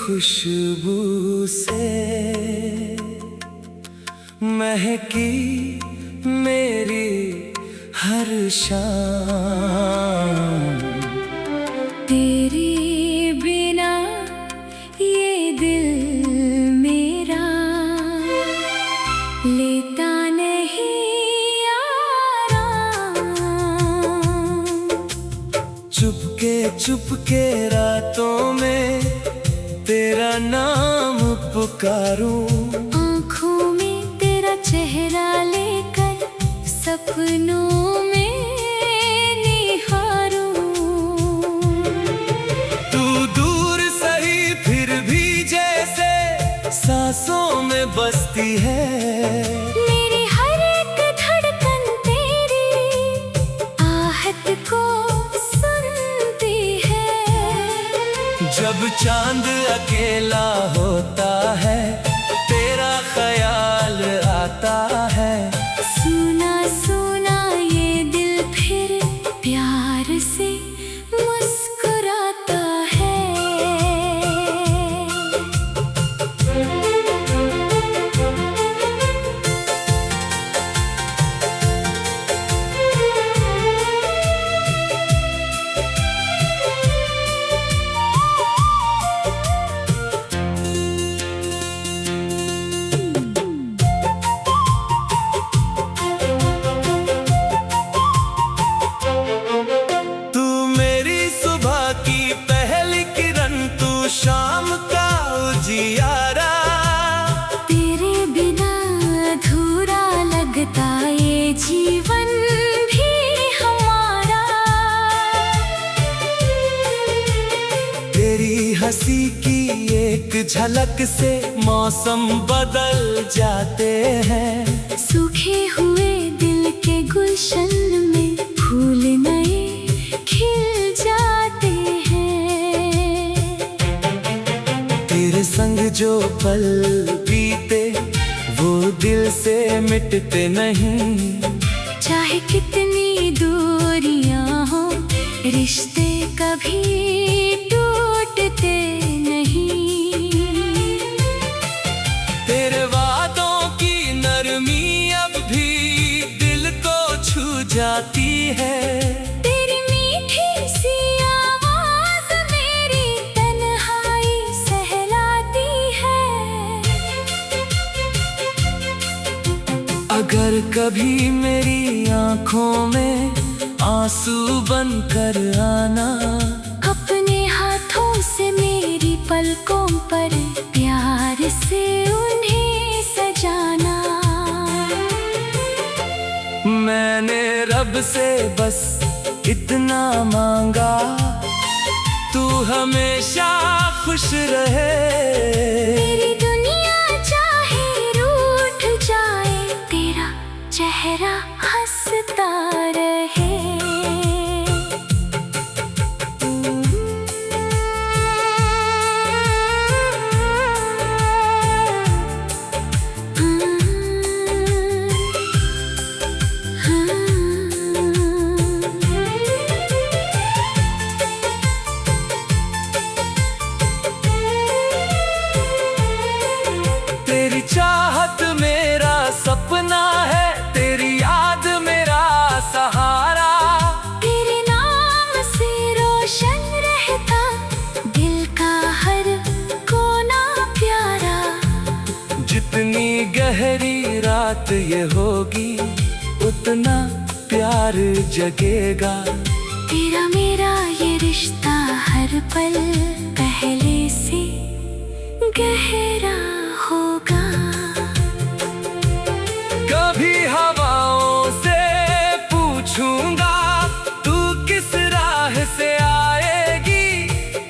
खुशबू से महकी मेरी हर शाम। तेरे बिना ये दिल मेरा लेता नहीं आराम। चुपके चुपके रातों में तेरा नाम पुकारूं, आँखों में तेरा चेहरा लेकर सपनों में निहारूं। तू दूर सही फिर भी जैसे सांसों में बसती है। मेरी हर एक धड़कन तेरी आहट को सुनती है। जब चांद अकेला होता है तेरा ख्याल आता है। सुना सुना ये दिल फिर प्यार से मुस्कुराता है। शाम का उजियारा, तेरे बिना अधूरा लगता ये जीवन भी हमारा। तेरी हंसी की एक झलक से मौसम बदल जाते हैं। सूखे हुए दिल के गुलशन में फूल नए खिल जाते हैं। तेरे संग जो पल बीते वो दिल से मिटते नहीं। चाहे कितनी दूरियां हो रिश्ते कभी टूटते नहीं। तेरे वादों की नरमी अब भी दिल को छू जाती है। तेरी मीठी सी आवाज मेरी तन्हाई सहलाती है। अगर कभी मेरी आँखों में आंसू बनकर आना, अपने हाथों से मेरी पलकों पर प्यार से उन्हें सजाना। मैंने रब से बस इतना मांगा, तू हमेशा खुश रहे। मेरी दुनिया चाहे रूठ जाए तेरा चेहरा हंसता रहे। तेरी चाहत मेरा सपना है, तेरी याद मेरा सहारा। तेरे नाम से रोशन रहता दिल का हर कोना प्यारा। जितनी गहरी रात ये होगी उतना प्यार जगेगा। तेरा मेरा ये रिश्ता हर पल पहले से गहरा होगा। कभी हवाओं से पूछूंगा तू किस राह से आएगी।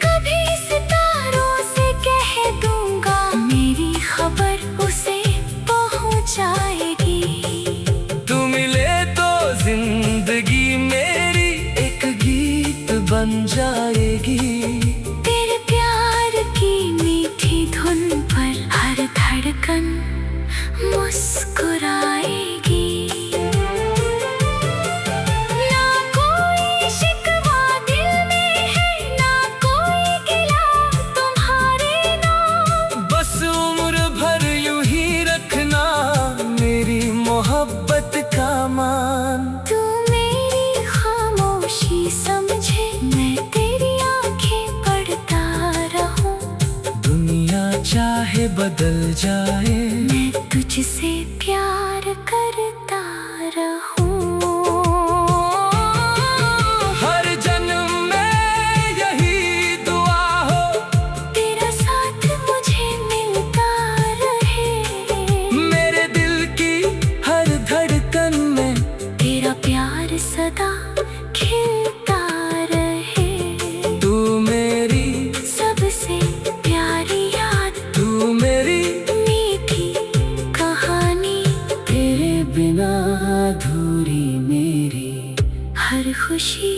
कभी सितारों से कह दूंगा मेरी खबर उसे पहुंचाएगी। तू मिले तो जिंदगी मेरी एक गीत बन जाएगी। तेरे प्यार की मीठी धुन पर बदल जाए, मैं तुझसे प्यार करता रहूं। हर जन्म में यही दुआ हो, तेरा साथ मुझे मिलता रहे। मेरे दिल की हर धड़कन में तेरा प्यार सदा खिलता रहे। तू मेरी सबसे प्यारी याद, तू मेरी मीठी कहानी, तेरे बिना अधूरी मेरी हर खुशी